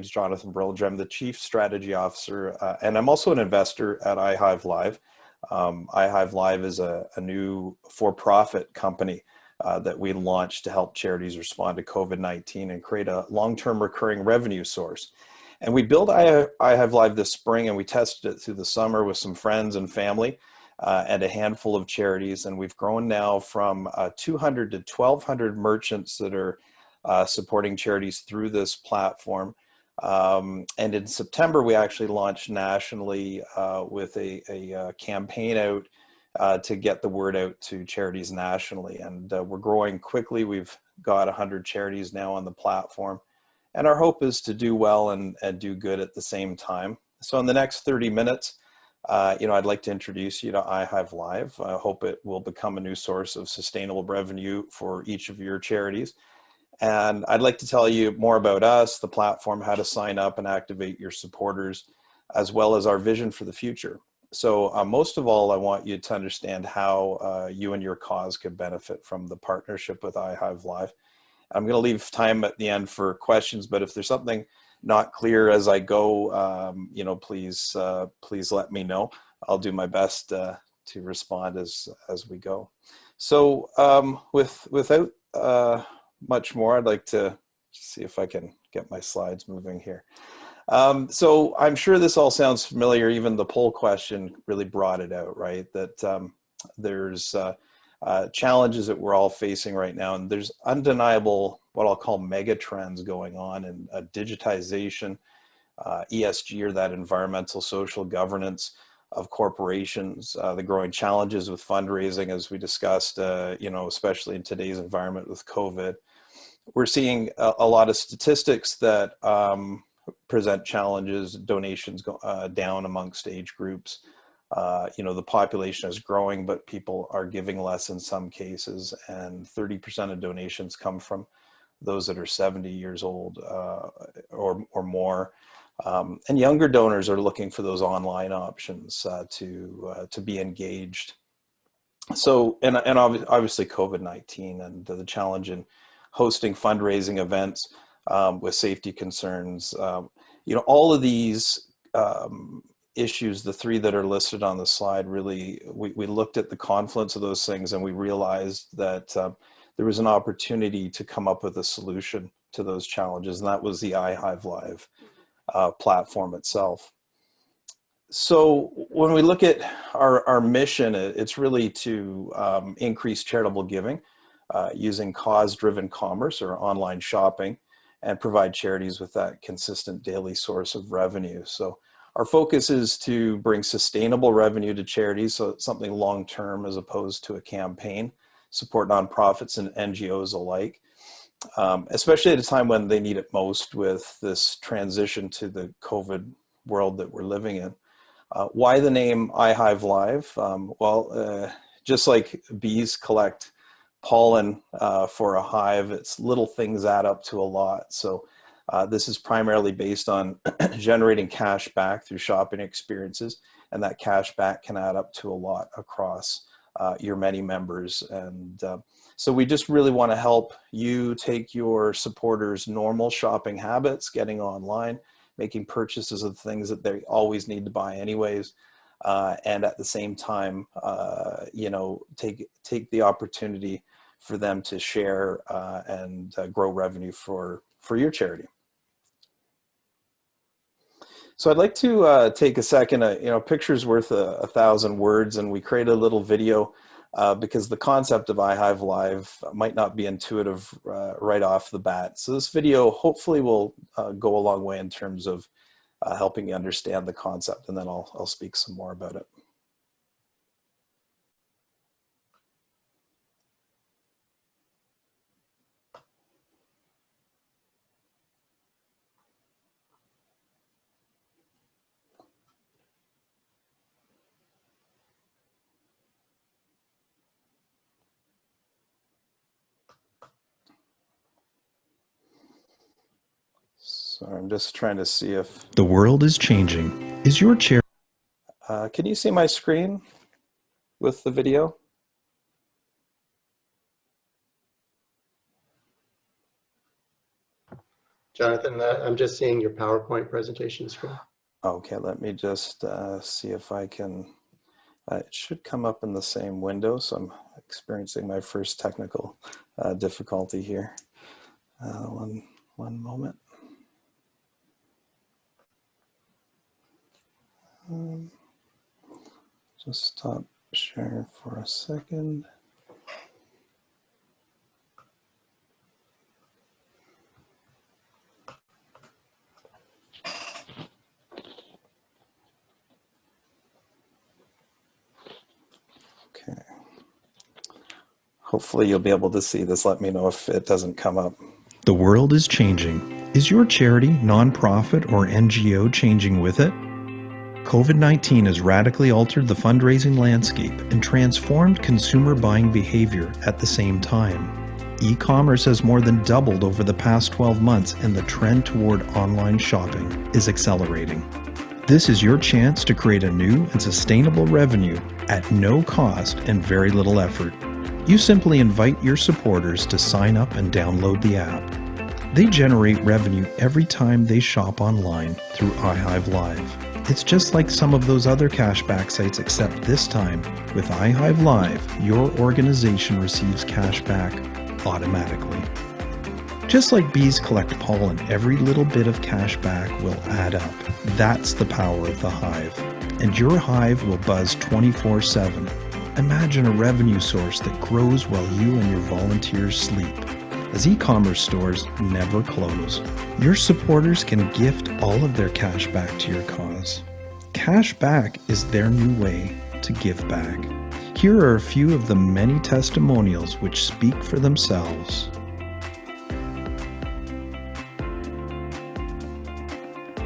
is Jonathan Brillinger. I'm the Chief Strategy Officer, and I'm also an investor at ihiveLIVE. ihiveLIVE is a new for-profit company that we launched to help charities respond to COVID-19 and create a long-term recurring revenue source. And we built ihiveLIVE this spring, and we tested it through the summer with some friends and family and a handful of charities. And we've grown now from 200 to 1,200 merchants that are supporting charities through this platform. And in September, we actually launched nationally with a campaign out to get the word out to charities nationally. And we're growing quickly. We've got 100 charities now on the platform. And our hope is to do well and do good at the same time. So in the next 30 minutes, I'd like to introduce you to ihiveLIVE. I hope it will become a new source of sustainable revenue for each of your charities. And I'd like to tell you more about us, the platform, how to sign up and activate your supporters, as well as our vision for the future. So most of all, I want you to understand how you and your cause could benefit from the partnership with ihiveLIVE. I'm going to leave time at the end for questions, but if there's something not clear as I go, please let me know. I'll do my best to respond as we go. So without much more, I'd like to see if I can get my slides moving here. So I'm sure this all sounds familiar. Even the poll question really brought it out, right? That there's challenges that we're all facing right now, and there's undeniable what I'll call mega trends going on in digitization, ESG, or that environmental social governance of corporations, the growing challenges with fundraising, as we discussed, especially in today's environment with COVID. We're seeing a lot of statistics that present challenges, donations go down amongst age groups. The population is growing, but people are giving less in some cases, and 30% of donations come from those that are 70 years old or more. And younger donors are looking for those online options to be engaged. So, and obviously COVID-19 and the challenge in hosting fundraising events with safety concerns. All of these issues, the three that are listed on the slide, really, we looked at the confluence of those things, and we realized that there was an opportunity to come up with a solution to those challenges, and that was the ihiveLIVE platform itself. So when we look at our mission, it's really to increase charitable giving using cause-driven commerce or online shopping, and provide charities with that consistent daily source of revenue. So our focus is to bring sustainable revenue to charities, so it's something long-term as opposed to a campaign, support nonprofits and NGOs alike, especially at a time when they need it most with this transition to the COVID world that we're living in. Why the name ihiveLIVE? Just like bees collect pollen for a hive, it's little things add up to a lot. So this is primarily based on generating cash back through shopping experiences, and that cash back can add up to a lot across your many members. And so we just really want to help you take your supporters' normal shopping habits, getting online, making purchases of things that they always need to buy anyways, and at the same time, take the opportunity for them to share and grow revenue for your charity. So I'd like to take a second, a picture's worth 1,000 words, and we created a little video because the concept of ihiveLIVE might not be intuitive right off the bat. So this video hopefully will go a long way in terms of helping you understand the concept, and then I'll speak some more about it. So I'm just trying to see if... The world is changing. Is your chair... can you see my screen with the video? Jonathan, I'm just seeing your PowerPoint presentation screen. Okay, let me just see if I can, it should come up in the same window, so I'm experiencing my first technical difficulty here. One moment. Just stop sharing for a second. Okay. Hopefully you'll be able to see this. Let me know if it doesn't come up. The world is changing. Is your charity, nonprofit, or NGO changing with it? COVID-19 has radically altered the fundraising landscape and transformed consumer buying behavior at the same time. E-commerce has more than doubled over the past 12 months, and the trend toward online shopping is accelerating. This is your chance to create a new and sustainable revenue at no cost and very little effort. You simply invite your supporters to sign up and download the app. They generate revenue every time they shop online through ihiveLIVE. It's just like some of those other cashback sites, except this time, with ihiveLIVE, your organization receives cashback automatically. Just like bees collect pollen, every little bit of cashback will add up. That's the power of the Hive. And your Hive will buzz 24/7. Imagine a revenue source that grows while you and your volunteers sleep, as e-commerce stores never close. Your supporters can gift all of their cash back to your cause. Cash back is their new way to give back. Here are a few of the many testimonials which speak for themselves.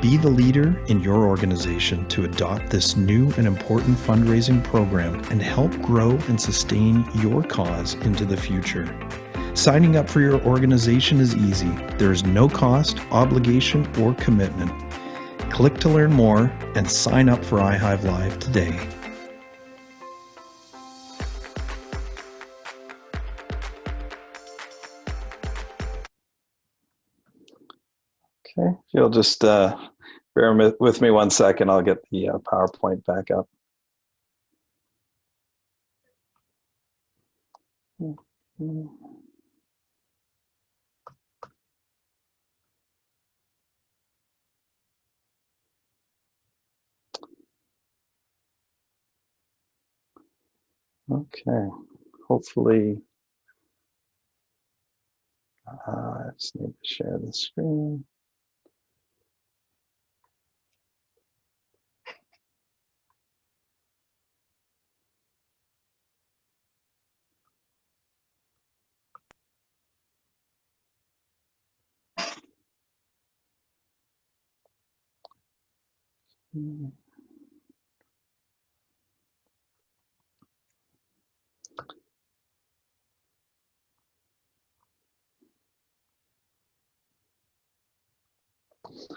Be the leader in your organization to adopt this new and important fundraising program and help grow and sustain your cause into the future. Signing up for your organization is easy. There is no cost, obligation, or commitment. Click to learn more and sign up for ihiveLIVE today. Okay, if you'll just bear with me 1 second, I'll get the PowerPoint back up. Okay, hopefully, I just need to share the screen.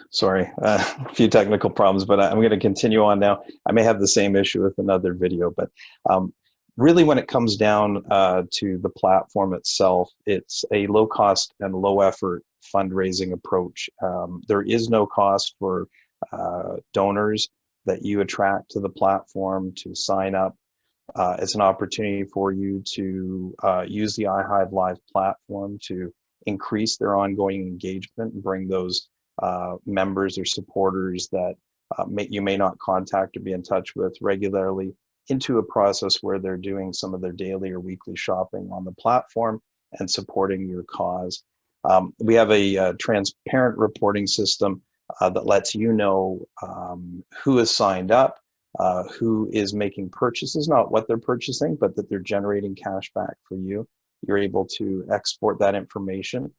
Sorry, a few technical problems, but I'm going to continue on now. I may have the same issue with another video, but really when it comes down to the platform itself, it's a low cost and low effort fundraising approach. There is no cost for donors that you attract to the platform to sign up. It's an opportunity for you to use the ihiveLIVE platform to increase their ongoing engagement and bring those members or supporters that you may not contact or be in touch with regularly into a process where they're doing some of their daily or weekly shopping on the platform and supporting your cause. We have a transparent reporting system that lets you know who is signed up, who is making purchases, not what they're purchasing, but that they're generating cash back for you. You're able to export that information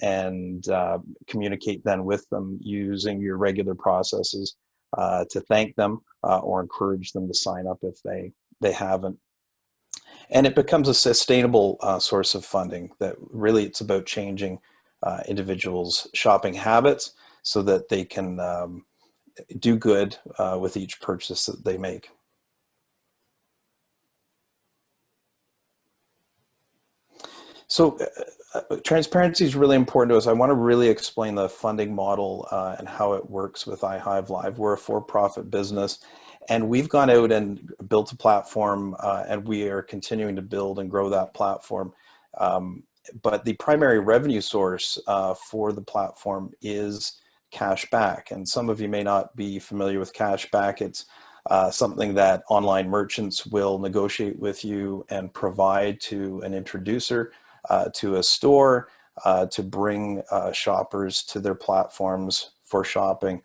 and communicate then with them using your regular processes to thank them or encourage them to sign up if they haven't. And it becomes a sustainable source of funding that really it's about changing individuals' shopping habits so that they can do good with each purchase that they make. So transparency is really important to us. I want to really explain the funding model and how it works with ihiveLIVE. We're a for-profit business, and we've gone out and built a platform, and we are continuing to build and grow that platform. But the primary revenue source for the platform is cash back. And some of you may not be familiar with cash back. It's something that online merchants will negotiate with you and provide to an introducer, to a store, to bring shoppers to their platforms for shopping.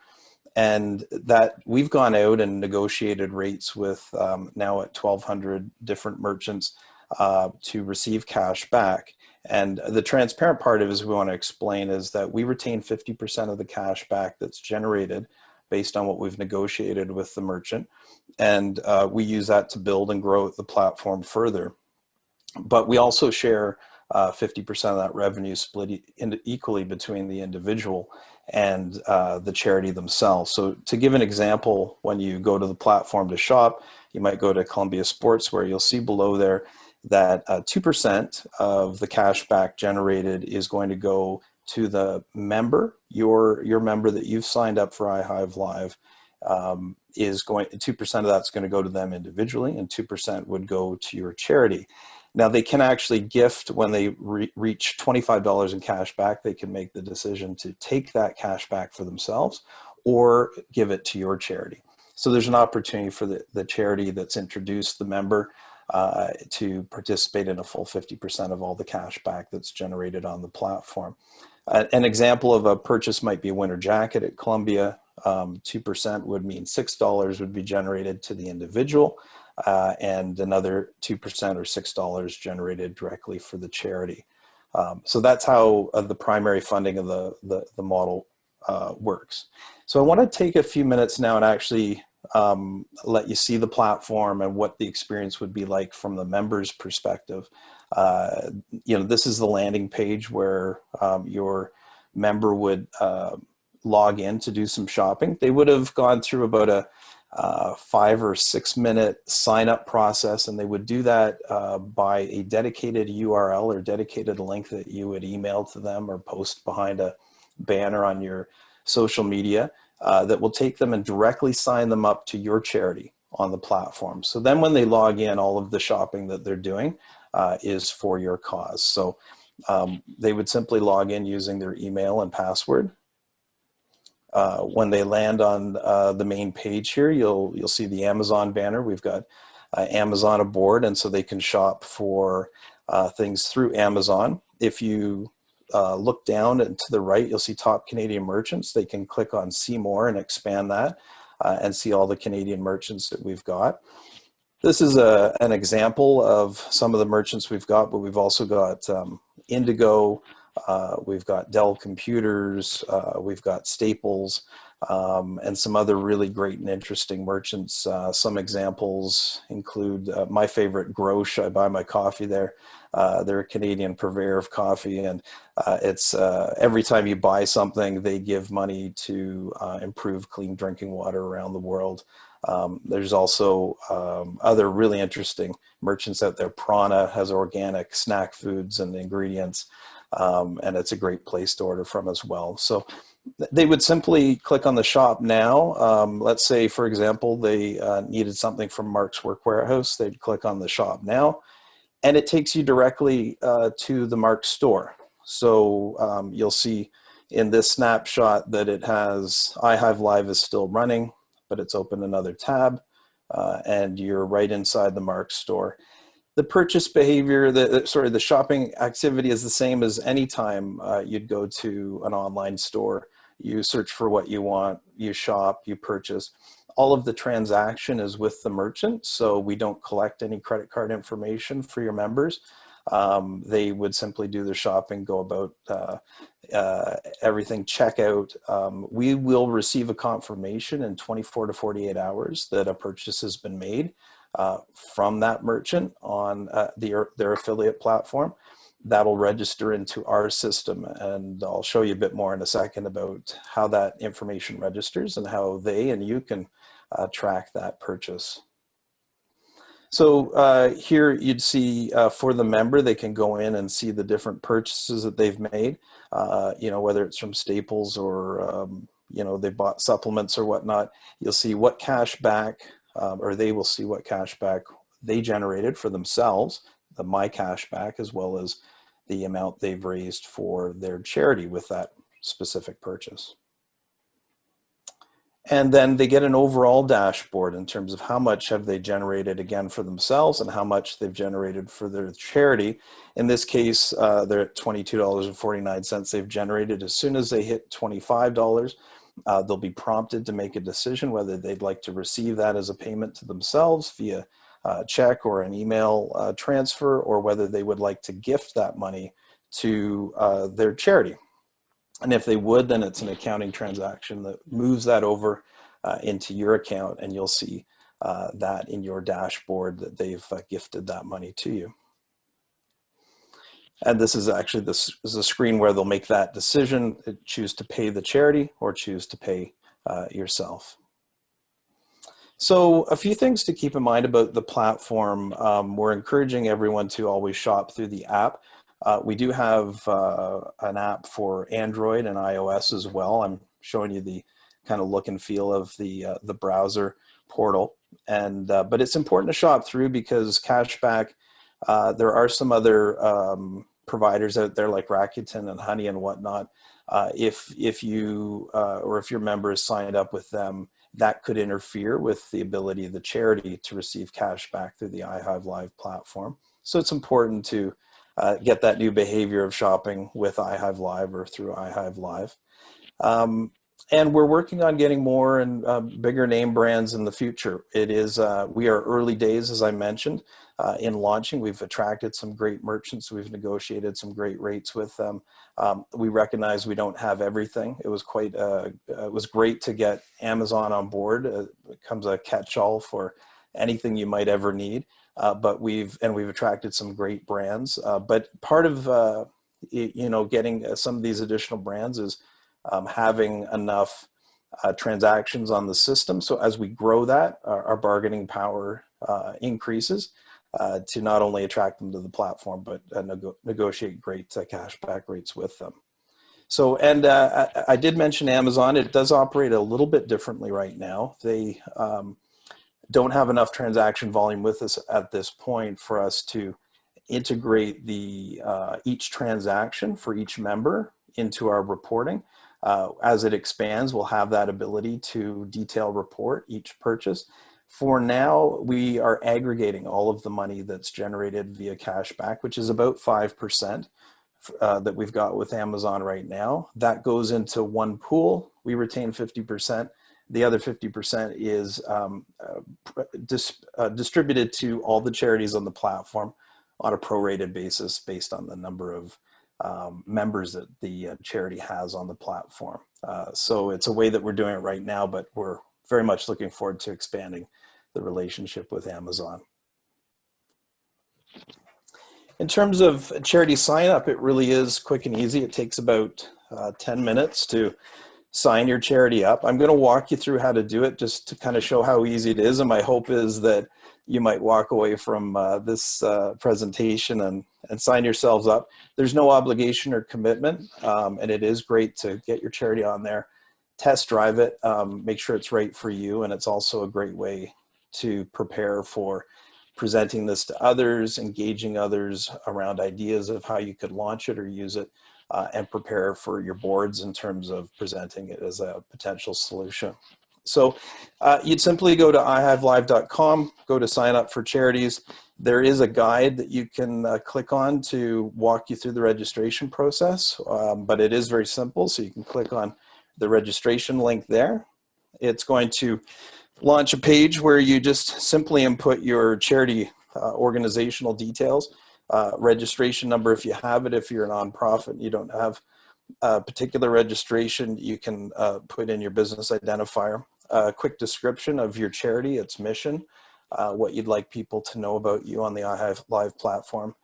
And that we've gone out and negotiated rates with now at 1,200 different merchants to receive cash back. And the transparent part of it, as we want to explain, is that we retain 50% of the cash back that's generated based on what we've negotiated with the merchant. And we use that to build and grow the platform further. But we also share 50% of that revenue split equally between the individual and the charity themselves. So to give an example, when you go to the platform to shop, you might go to Columbia Sports, where you'll see below there that 2% of the cash back generated is going to go to the member, your member that you've signed up for ihiveLIVE. Is going 2% of that's going to go to them individually, and 2% would go to your charity. Now, they can actually gift when they reach $25 in cash back. They can make the decision to take that cash back for themselves or give it to your charity. So there's an opportunity for the charity that's introduced the member to participate in a full 50% of all the cash back that's generated on the platform. An example of a purchase might be a winter jacket at Columbia. 2% would mean $6 would be generated to the individual, and another 2% or $6 generated directly for the charity. So that's how the primary funding of the model works. So I want to take a few minutes now and actually let you see the platform and what the experience would be like from the member's perspective. This is the landing page where your member would log in to do some shopping. They would have gone through about a 5 or 6 minute sign up process, and they would do that by a dedicated URL or dedicated link that you would email to them or post behind a banner on your social media that will take them and directly sign them up to your charity on the platform. So then when they log in, all of the shopping that they're doing is for your cause. So they would simply log in using their email and password. When they land on the main page here, you'll see the Amazon banner. We've got Amazon aboard, and so they can shop for things through Amazon. If you look down and to the right, you'll see top Canadian merchants. They can click on see more and expand that and see all the Canadian merchants that we've got. This is an example of some of the merchants we've got, but we've also got Indigo, we've got Dell Computers, we've got Staples, and some other really great and interesting merchants. Some examples include my favorite, Grosh. I buy my coffee there. They're a Canadian purveyor of coffee, and it's every time you buy something, they give money to improve clean drinking water around the world. There's also other really interesting merchants out there. Prana has organic snack foods and ingredients, and it's a great place to order from as well. So they would simply click on the shop now. Let's say, for example, they needed something from Mark's Work Warehouse. They'd click on the shop now, and it takes you directly to the Mark store. So you'll see in this snapshot that it has ihiveLIVE is still running, but it's opened another tab, and you're right inside the Mark store. The purchase behavior, the shopping activity is the same as any time you'd go to an online store. You search for what you want, you shop, you purchase. All of the transaction is with the merchant, so we don't collect any credit card information for your members. They would simply do their shopping, go about everything, check out. We will receive a confirmation in 24 to 48 hours that a purchase has been made from that merchant on their affiliate platform. That'll register into our system, and I'll show you a bit more in a second about how that information registers and how they and you can track that purchase. So here you'd see for the member, they can go in and see the different purchases that they've made, you know, whether it's from Staples or, you know, they bought supplements or whatnot. You'll see what cash back, or they will see what cash back they generated for themselves, the My Cash Back, as well as the amount they've raised for their charity with that specific purchase. And then they get an overall dashboard in terms of how much have they generated again for themselves and how much they've generated for their charity. In this case, they're at $22.49 they've generated. As soon as they hit $25, they'll be prompted to make a decision whether they'd like to receive that as a payment to themselves via check or an email transfer, or whether they would like to gift that money to their charity. And if they would, then it's an accounting transaction that moves that over into your account, and you'll see that in your dashboard that they've gifted that money to you. And this is actually the screen where they'll make that decision, choose to pay the charity or choose to pay yourself. So a few things to keep in mind about the platform. We're encouraging everyone to always shop through the app. We do have an app for Android and iOS as well. I'm showing you the kind of look and feel of the browser portal. And but it's important to shop through because cashback, there are some other providers out there like Rakuten and Honey and whatnot. If you or if your member is signed up with them, that could interfere with the ability of the charity to receive cash back through the ihiveLIVE platform. So it's important to get that new behavior of shopping with ihiveLIVE or through ihiveLIVE. And we're working on getting more and bigger name brands in the future. It is, we are early days, as I mentioned, in launching. We've attracted some great merchants. We've negotiated some great rates with them. We recognize we don't have everything. It was quite, it was great to get Amazon on board. It becomes a catch-all for anything you might ever need. But we've attracted some great brands. But part of, you know, getting some of these additional brands is having enough transactions on the system. So as we grow that, our bargaining power increases to not only attract them to the platform, but negotiate great cashback rates with them. So, and I did mention Amazon. It does operate a little bit differently right now. They don't have enough transaction volume with us at this point for us to integrate the each transaction for each member into our reporting. As it expands, we'll have that ability to detail report each purchase. For now, we are aggregating all of the money that's generated via cashback, which is about 5% that we've got with Amazon right now. That goes into one pool. We retain 50%. The other 50% is distributed to all the charities on the platform on a prorated basis based on the number of members that the charity has on the platform. So it's a way that we're doing it right now, but we're very much looking forward to expanding the relationship with Amazon. In terms of charity sign up, it really is quick and easy. It takes about 10 minutes to sign your charity up. I'm going to walk you through how to do it just to kind of show how easy it is. And my hope is that you might walk away from this presentation and sign yourselves up. There's no obligation or commitment, and it is great to get your charity on there, test drive it, make sure it's right for you. And it's also a great way to prepare for presenting this to others, engaging others around ideas of how you could launch it or use it, and prepare for your boards in terms of presenting it as a potential solution. So you'd simply go to ihiveLIVE.com, go to sign up for charities. There is a guide that you can click on to walk you through the registration process, but it is very simple. So you can click on the registration link there. It's going to launch a page where you just simply input your charity organizational details, registration number if you have it. If you're a nonprofit and you don't have a particular registration, you can put in your business identifier, a quick description of your charity, its mission, what you'd like people to know about you on the ihiveLIVE platform,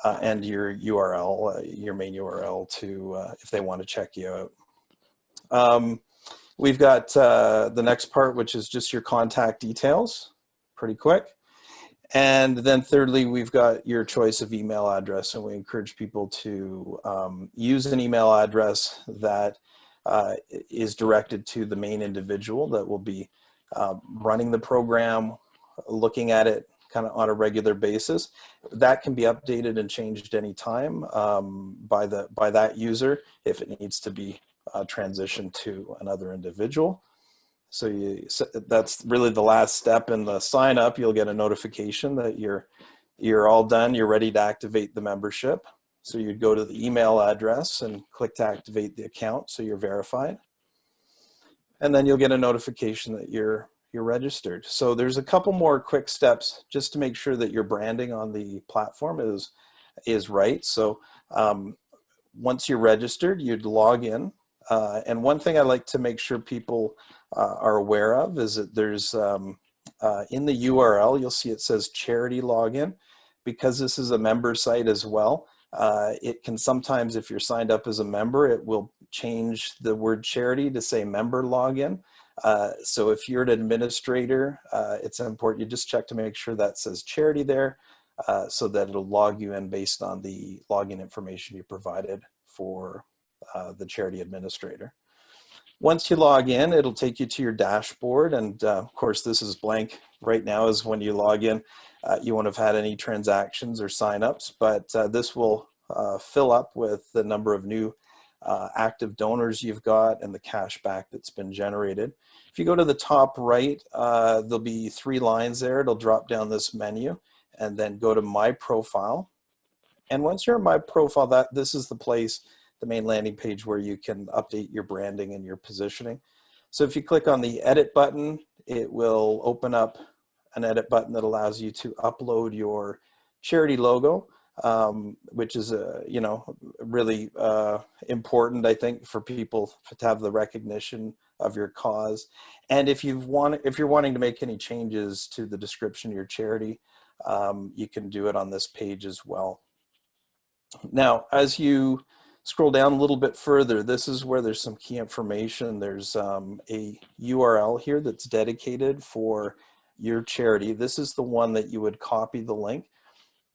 and your URL, your main URL to if they want to check you out. We've got the next part, which is just your contact details, pretty quick. And then thirdly, we've got your choice of email address, and we encourage people to use an email address that is directed to the main individual that will be running the program, looking at it kind of on a regular basis. That can be updated and changed anytime by that user if it needs to be transitioned to another individual. So that's really the last step in the sign up. You'll get a notification that you're all done. You're ready to activate the membership. So you'd go to the email address and click to activate the account so you're verified. And then you'll get a notification that you're registered. So there's a couple more quick steps just to make sure that your branding on the platform is right. So once you're registered, you'd log in. And one thing I like to make sure people are aware of is that there's in the URL, you'll see it says charity login. Because this is a member site as well, it can sometimes, if you're signed up as a member, it will change the word charity to say member login. So if you're an administrator, it's important you just check to make sure that says charity there so that it'll log you in based on the login information you provided for the charity administrator. Once you log in, it'll take you to your dashboard. And of course, this is blank right now as when you log in. You won't have had any transactions or signups, but this will fill up with the number of new active donors you've got and the cash back that's been generated. If you go to the top right, there'll be 3 lines there. It'll drop down this menu and then go to My Profile. And once you're in My Profile, this is the place, the main landing page where you can update your branding and your positioning. So if you click on the edit button, it will open up an edit button that allows you to upload your charity logo, which is really important, I think, for people to have the recognition of your cause. And if you're wanting to make any changes to the description of your charity, you can do it on this page as well. Now, as you scroll down a little bit further, this is where there's some key information. There's a URL here that's dedicated for your charity. This is the one that you would copy the link,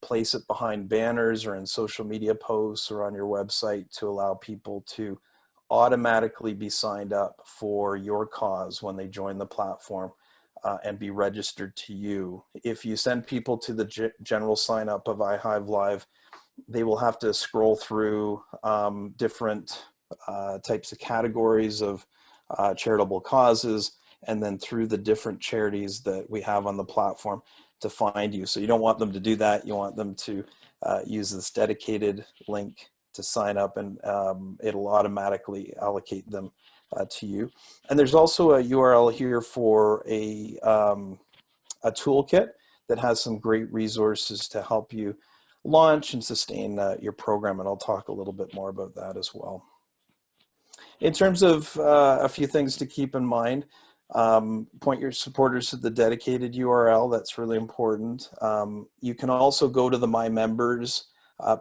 place it behind banners or in social media posts or on your website to allow people to automatically be signed up for your cause when they join the platform and be registered to you. If you send people to the general sign up of ihiveLIVE, they will have to scroll through different types of categories of charitable causes and then through the different charities that we have on the platform to find you. So you don't want them to do that. You want them to use this dedicated link to sign up, and it'll automatically allocate them to you. And there's also a URL here for a toolkit that has some great resources to help you launch and sustain your program, and I'll talk a little bit more about that as well. In terms of a few things to keep in mind, point your supporters to the dedicated URL. That's really important. You can also go to the My Members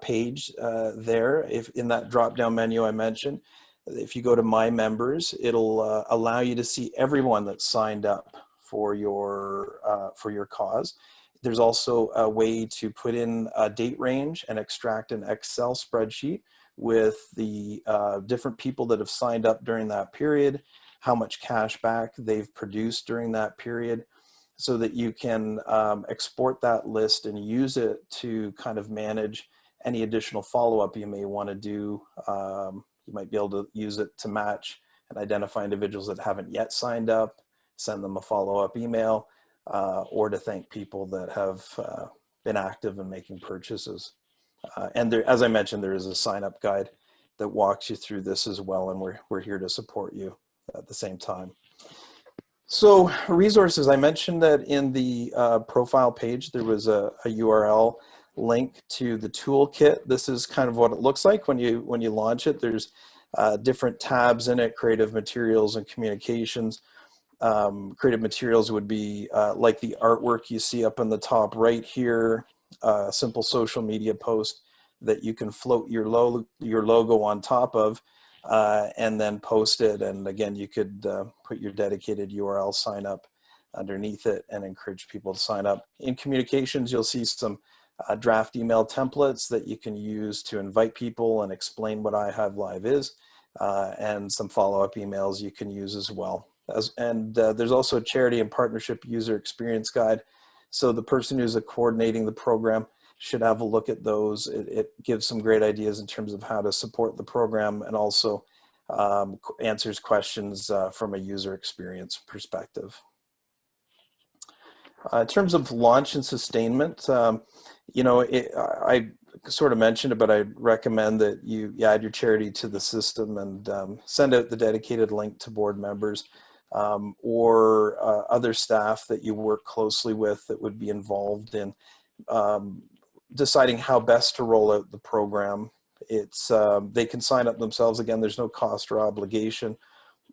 page there. If in that drop-down menu I mentioned, if you go to My Members, it'll allow you to see everyone that's signed up for your cause. There's also a way to put in a date range and extract an Excel spreadsheet with the different people that have signed up during that period, how much cash back they've produced during that period, so that you can export that list and use it to kind of manage any additional follow-up you may want to do. You might be able to use it to match and identify individuals that haven't yet signed up, send them a follow-up email, or to thank people that have been active in making purchases. And there, as I mentioned, there is a sign-up guide that walks you through this as well, and we're here to support you at the same time. So resources, I mentioned that in the profile page, there was a URL link to the toolkit. This is kind of what it looks like when you launch it. There's different tabs in it: creative materials and communications. Creative materials would be like the artwork you see up on the top right here, simple social media post that you can float your logo on top of and then post it. And again, you could put your dedicated URL sign up underneath it and encourage people to sign up. In communications, you'll see some draft email templates that you can use to invite people and explain what ihiveLIVE is, and some follow-up emails you can use as well. There's also a charity and partnership user experience guide. So the person who's coordinating the program should have a look at those. It gives some great ideas in terms of how to support the program, and also answers questions from a user experience perspective. In terms of launch and sustainment, I sort of mentioned it, but I recommend that you add your charity to the system and send out the dedicated link to board members or other staff that you work closely with that would be involved in deciding how best to roll out the program. They can sign up themselves. Again, there's no cost or obligation,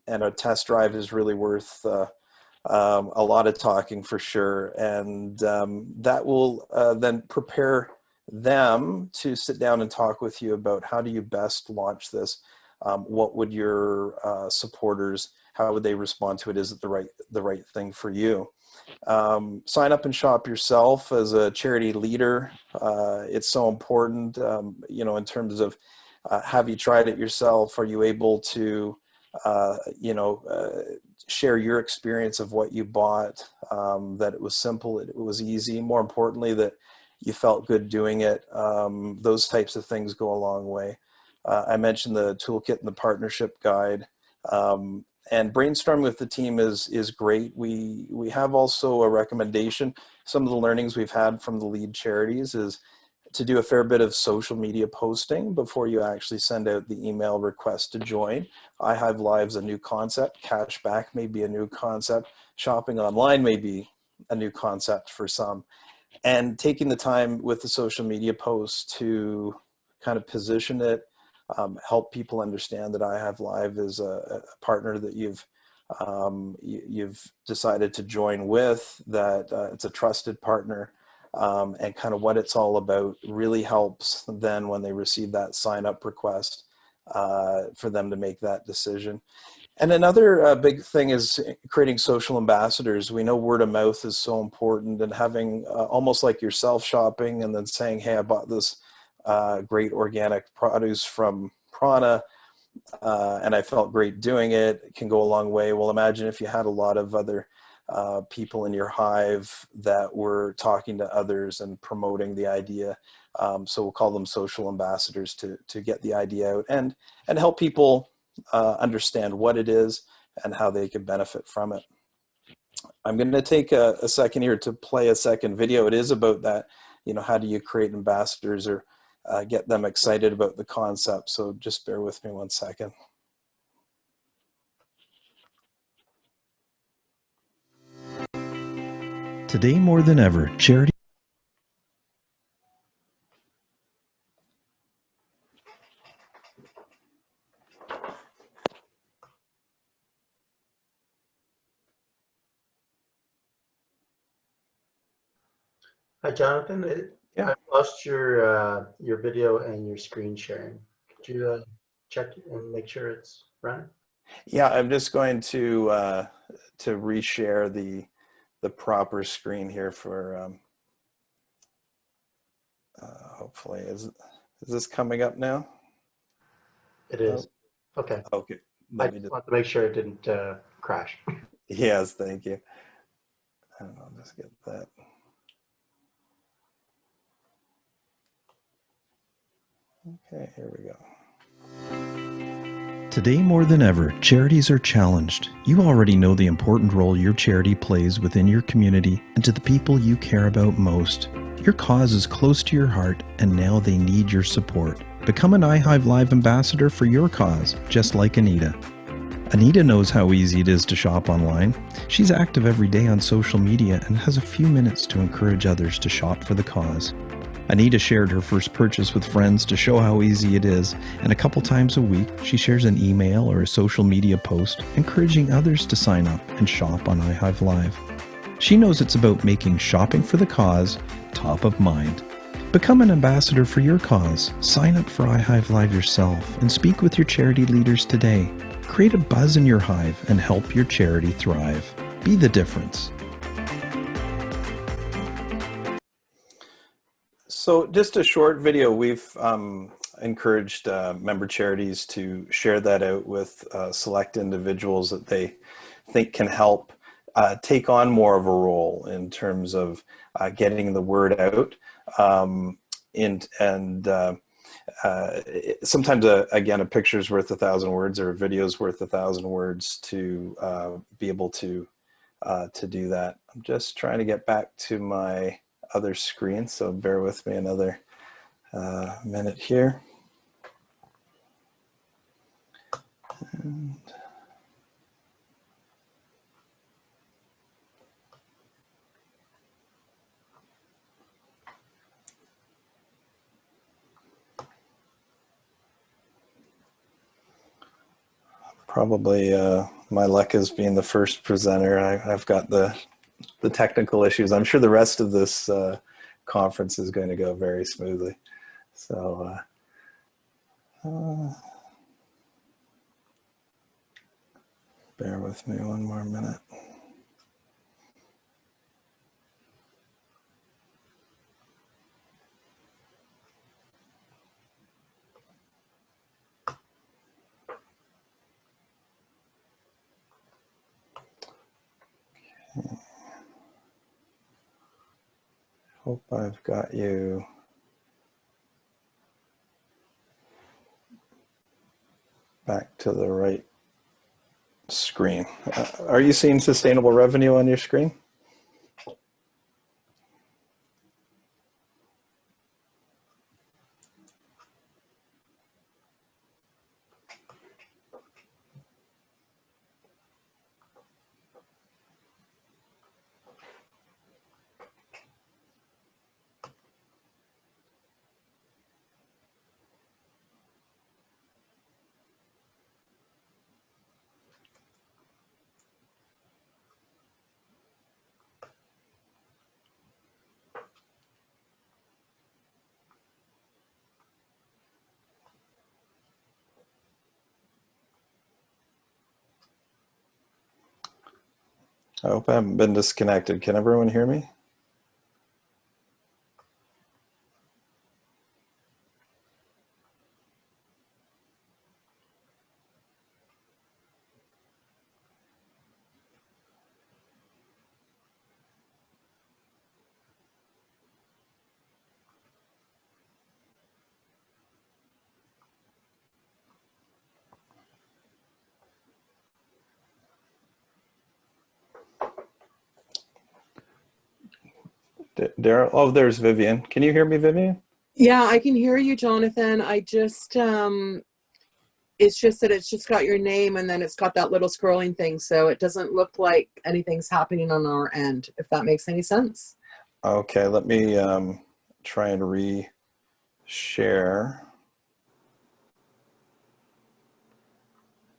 and a test drive is really worth a lot of talking for sure. And that will then prepare them to sit down and talk with you about how do you best launch this. What would your supporters, how would they respond to it? Is it the right thing for you? Sign up and shop yourself as a charity leader. It's so important, in terms of have you tried it yourself? Are you able to, share your experience of what you bought, that it was simple, it was easy, more importantly, that you felt good doing it. Those types of things go a long way. I mentioned the toolkit and the partnership guide. And brainstorming with the team is great. We have also a recommendation. Some of the learnings we've had from the lead charities is to do a fair bit of social media posting before you actually send out the email request to join. ihiveLIVE's a new concept. Cashback may be a new concept. Shopping online may be a new concept for some. And taking the time with the social media posts to kind of position it, help people understand that ihiveLIVE is a partner that you've decided to join with, that it's a trusted partner, and kind of what it's all about really helps then when they receive that sign up request for them to make that decision. And another big thing is creating social ambassadors. We know word of mouth is so important, and having almost like yourself shopping and then saying, hey, I bought this great organic produce from Prana and I felt great doing it. It can go a long way. Well, imagine if you had a lot of other people in your hive that were talking to others and promoting the idea. So we'll call them social ambassadors to get the idea out and help people understand what it is and how they can benefit from it. I'm going to take a second here to play a second video. It is about that, how do you create ambassadors or get them excited about the concept. So just bear with me 1 second. Today more than ever, charity. Hi, Jonathan. Yeah. I lost your video and your screen sharing. Could you check and make sure it's running? Yeah, I'm just going to reshare the proper screen here for hopefully is this coming up now? It is. Okay. Okay. I just want to make sure it didn't crash. Yes, thank you. And I'll just get that. Okay, here we go. Today more than ever, charities are challenged. You already know the important role your charity plays within your community and to the people you care about most. Your cause is close to your heart, and now they need your support. Become an ihiveLIVE ambassador for your cause, just like Anita. Anita knows how easy it is to shop online. She's active every day on social media and has a few minutes to encourage others to shop for the cause. Anita shared her first purchase with friends to show how easy it is, and a couple times a week she shares an email or a social media post encouraging others to sign up and shop on ihiveLIVE. She knows it's about making shopping for the cause top of mind. Become an ambassador for your cause. Sign up for ihiveLIVE yourself and speak with your charity leaders today. Create a buzz in your hive and help your charity thrive. Be the difference. So just a short video. We've encouraged member charities to share that out with select individuals that they think can help take on more of a role in terms of getting the word out. Sometimes, again, a picture's worth 1,000 words, or a video's worth 1,000 words to be able to do that. I'm just trying to get back to my other screen, so bear with me another minute here. And probably my luck as being the first presenter. I've got the technical issues. I'm sure the rest of this conference is going to go very smoothly. So bear with me one more minute. Okay. Hope I've got you back to the right screen. Are you seeing sustainable revenue on your screen? I hope I haven't been disconnected. Can everyone hear me? Daryl, oh, there's Vivian. Can you hear me, Vivian? Yeah, I can hear you, Jonathan. I just, it's just that it's just got your name and then it's got that little scrolling thing. So it doesn't look like anything's happening on our end, if that makes any sense. Okay, let me try and re-share.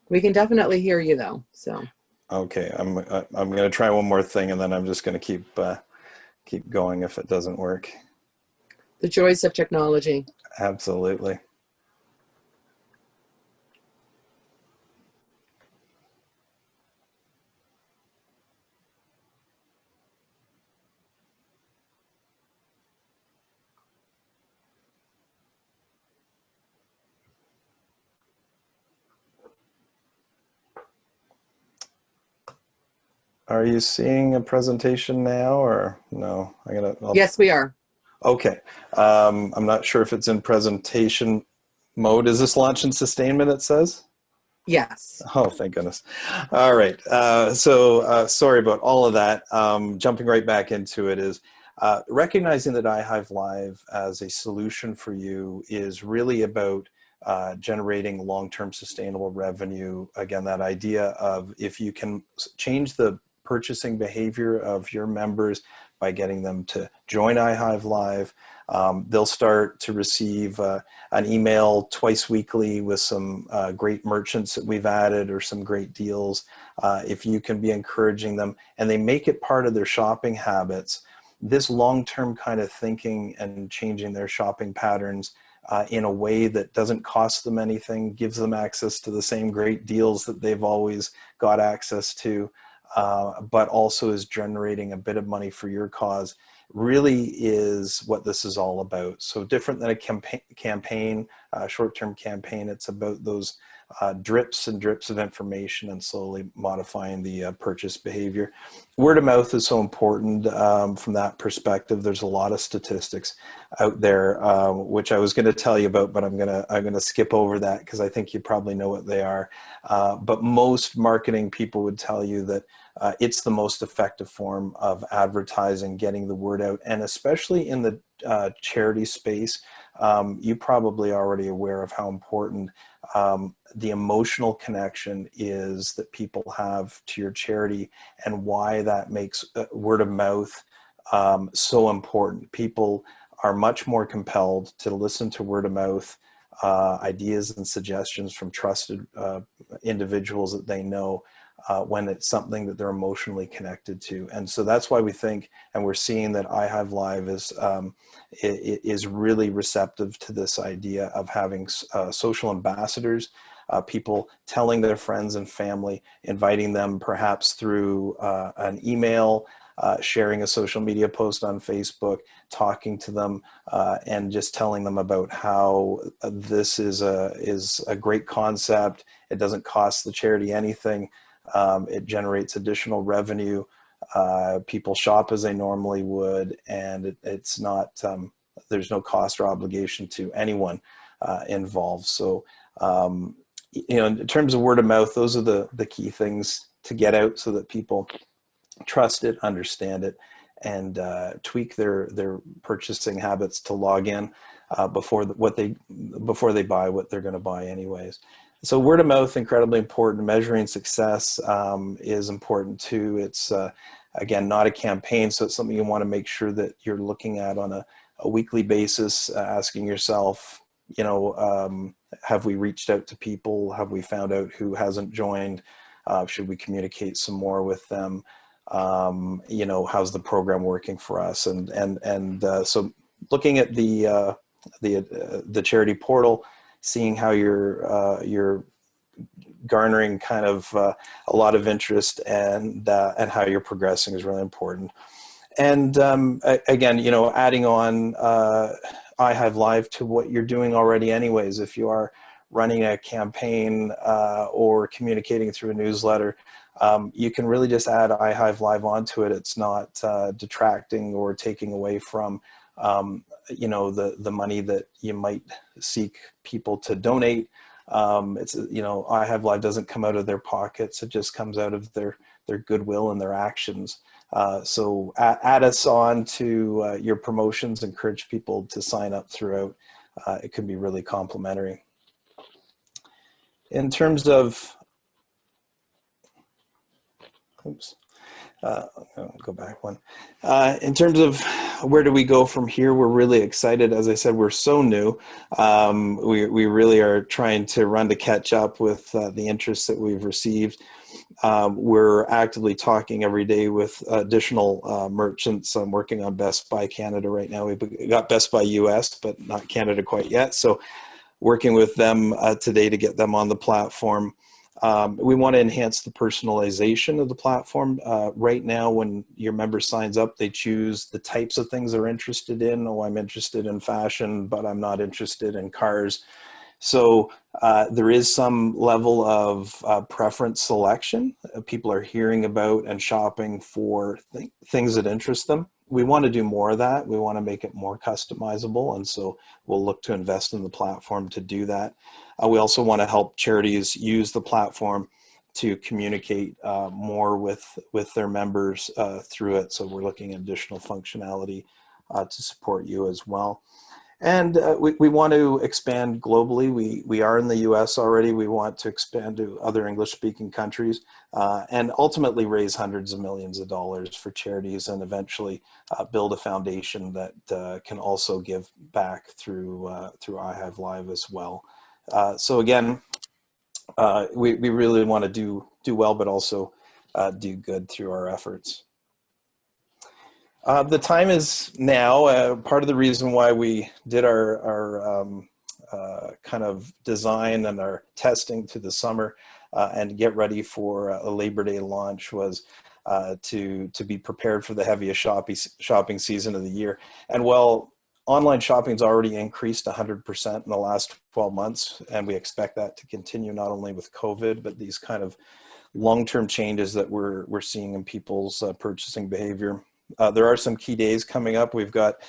We can definitely hear you though, so. Okay, I'm going to try one more thing, and then I'm just going to keep going if it doesn't work. The joys of technology. Absolutely. Are you seeing a presentation now, or no? Yes, we are. Okay. I'm not sure if it's in presentation mode. Is this launch and sustainment, it says? Yes. Oh, thank goodness. All right. Sorry about all of that. Jumping right back into it is recognizing that ihiveLIVE as a solution for you is really about generating long-term sustainable revenue. Again, that idea of if you can change the purchasing behavior of your members by getting them to join ihiveLIVE, they'll start to receive an email twice weekly with some great merchants that we've added or some great deals. If you can be encouraging them and they make it part of their shopping habits, this long-term kind of thinking and changing their shopping patterns in a way that doesn't cost them anything, gives them access to the same great deals that they've always got access to, but also is generating a bit of money for your cause, really is what this is all about. So different than a campaign, short-term campaign, it's about those drips and drips of information and slowly modifying the purchase behavior. Word of mouth is so important from that perspective. There's a lot of statistics out there, which I was going to tell you about, but I'm gonna skip over that because I think you probably know what they are. But most marketing people would tell you that it's the most effective form of advertising, getting the word out, and especially in the charity space, you probably already aware of how important the emotional connection is that people have to your charity, and why that makes word of mouth so important. People are much more compelled to listen to word of mouth ideas and suggestions from trusted individuals that they know when it's something that they're emotionally connected to. And so that's why we think, and we're seeing that ihiveLIVE is really receptive to this idea of having social ambassadors, people telling their friends and family, inviting them perhaps through an email, sharing a social media post on Facebook, talking to them, and just telling them about how this is a great concept. It doesn't cost the charity anything. It generates additional revenue. People shop as they normally would, and it's not, there's no cost or obligation to anyone involved. So, you know, in terms of word of mouth, those are the key things to get out so that people trust it, understand it, and tweak their purchasing habits to log in before they buy what they're going to buy anyways. So word of mouth, incredibly important. Measuring success is important too. It's again, not a campaign, so it's something you want to make sure that you're looking at on a weekly basis, asking yourself, you know, have we reached out to people? Have we found out who hasn't joined? Should we communicate some more with them? You know, how's the program working for us? And so looking at the charity portal, seeing how you're garnering kind of a lot of interest, and how you're progressing is really important. And again, you know, adding on ihiveLIVE to what you're doing already anyways. If you are running a campaign or communicating through a newsletter, you can really just add ihiveLIVE onto it. It's not detracting or taking away from you know, the money that you might seek people to donate. It's, you know, ihiveLIVE doesn't come out of their pockets. It just comes out of their goodwill and their actions. So add us on to your promotions, encourage people to sign up throughout. It can be really complimentary. In terms of, oops. I'll go back one. In terms of where do we go from here, we're really excited. As I said, we're so new. We really are trying to run to catch up with the interest that we've received. We're actively talking every day with additional merchants. I'm working on Best Buy Canada right now. We've got Best Buy US, but not Canada quite yet. So working with them today to get them on the platform. We want to enhance the personalization of the platform. Right now, when your member signs up, they choose the types of things they're interested in. Oh, I'm interested in fashion, but I'm not interested in cars. So there is some level of preference selection. People are hearing about and shopping for things that interest them. We want to do more of that. We want to make it more customizable, and so we'll look to invest in the platform to do that. We also want to help charities use the platform to communicate more with their members through it. So we're looking at additional functionality to support you as well. And we want to expand globally. We are in the US already. We want to expand to other English-speaking countries and ultimately raise hundreds of millions of dollars for charities, and eventually build a foundation that can also give back through ihiveLIVE as well. So again, we really want to do well, but also do good through our efforts. The time is now. Part of the reason why we did our kind of design and our testing to the summer and get ready for a Labor Day launch was to be prepared for the heaviest shopping season of the year. And while online shopping's already increased 100% in the last 12 months, and we expect that to continue not only with COVID, but these kind of long-term changes that we're seeing in people's purchasing behavior. There are some key days coming up. We've got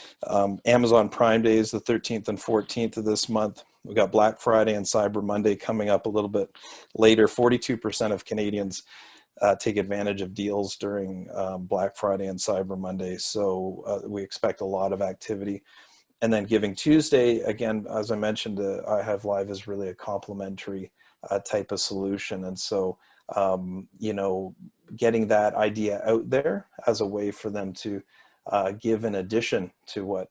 Amazon Prime Days, the 13th and 14th of this month. We've got Black Friday and Cyber Monday coming up a little bit later. 42% of Canadians take advantage of deals during Black Friday and Cyber Monday. So we expect a lot of activity. And then Giving Tuesday, again, as I mentioned, ihiveLIVE is really a complementary type of solution. And so, you know, getting that idea out there as a way for them to give in addition to what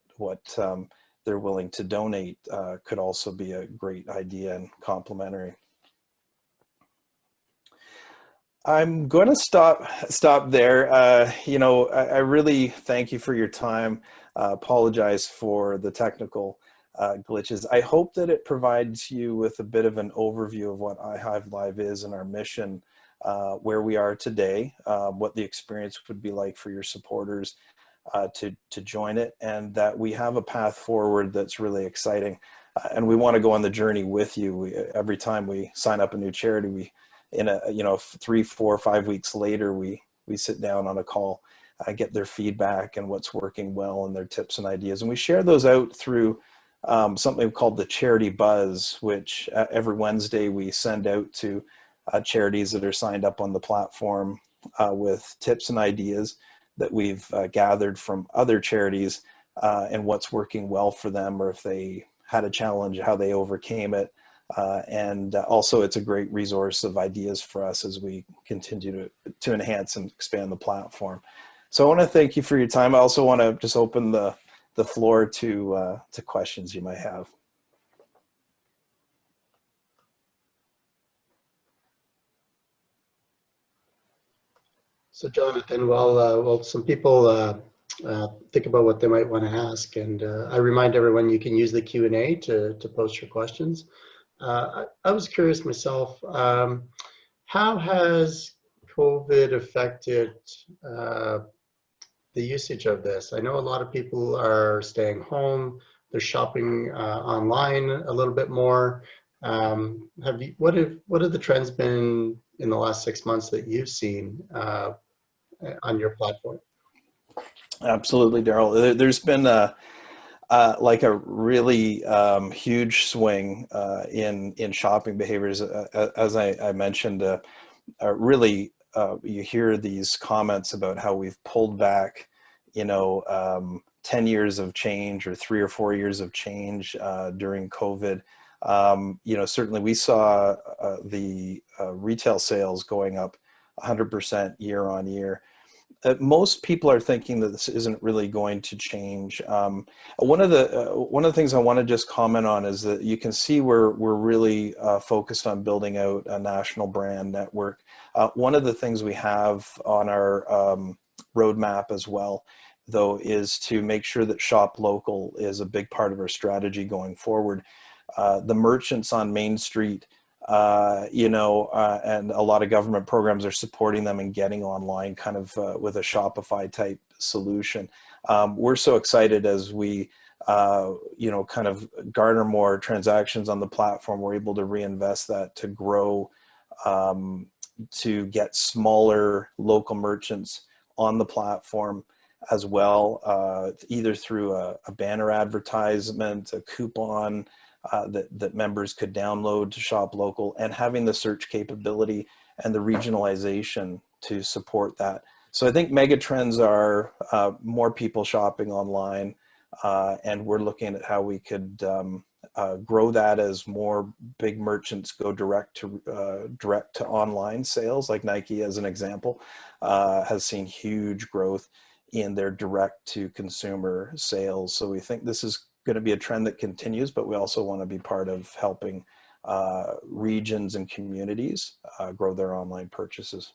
they're willing to donate could also be a great idea and complementary. I'm going to stop there. You know, I really thank you for your time. Apologize for the technical glitches. I hope that it provides you with a bit of an overview of what ihiveLIVE is and our mission, where we are today, what the experience would be like for your supporters to join it, and that we have a path forward that's really exciting. And we want to go on the journey with you. Every time we sign up a new charity, in a, you know, 3, 4, 5 weeks later, we sit down on a call, get their feedback and what's working well and their tips and ideas. And we share those out through something called the Charity Buzz, which every Wednesday we send out to charities that are signed up on the platform with tips and ideas that we've gathered from other charities and what's working well for them, or if they had a challenge, how they overcame it. And also it's a great resource of ideas for us as we continue to enhance and expand the platform. So I want to thank you for your time. I also want to just open the floor to questions you might have. So Jonathan, well, some people think about what they might want to ask, and I remind everyone you can use the Q&A to post your questions. I was curious myself, how has COVID affected the usage of this? I know a lot of people are staying home, they're shopping online a little bit more. What have the trends been in the last 6 months that you've seen on your platform? Absolutely, Daryl. There's been like a really huge swing in shopping behaviors. As I mentioned, really you hear these comments about how we've pulled back, you know, 10 years of change or 3 or 4 years of change during COVID. You know, certainly we saw the retail sales going up 100% year on year. Most people are thinking that this isn't really going to change. One of the things I want to just comment on is that you can see we're really focused on building out a national brand network. One of the things we have on our roadmap as well, though, is to make sure that shop local is a big part of our strategy going forward. The merchants on Main Street, you know, and a lot of government programs are supporting them in getting online kind of with a Shopify type solution. We're so excited as we, you know, kind of garner more transactions on the platform. We're able to reinvest that to grow, to get smaller local merchants on the platform as well, either through a banner advertisement, a coupon, that members could download to shop local, and having the search capability and the regionalization to support that. So I think mega trends are more people shopping online, and we're looking at how we could grow that as more big merchants go direct to online sales, like Nike as an example, has seen huge growth in their direct to consumer sales. So we think this is going to be a trend that continues, but we also want to be part of helping regions and communities grow their online purchases.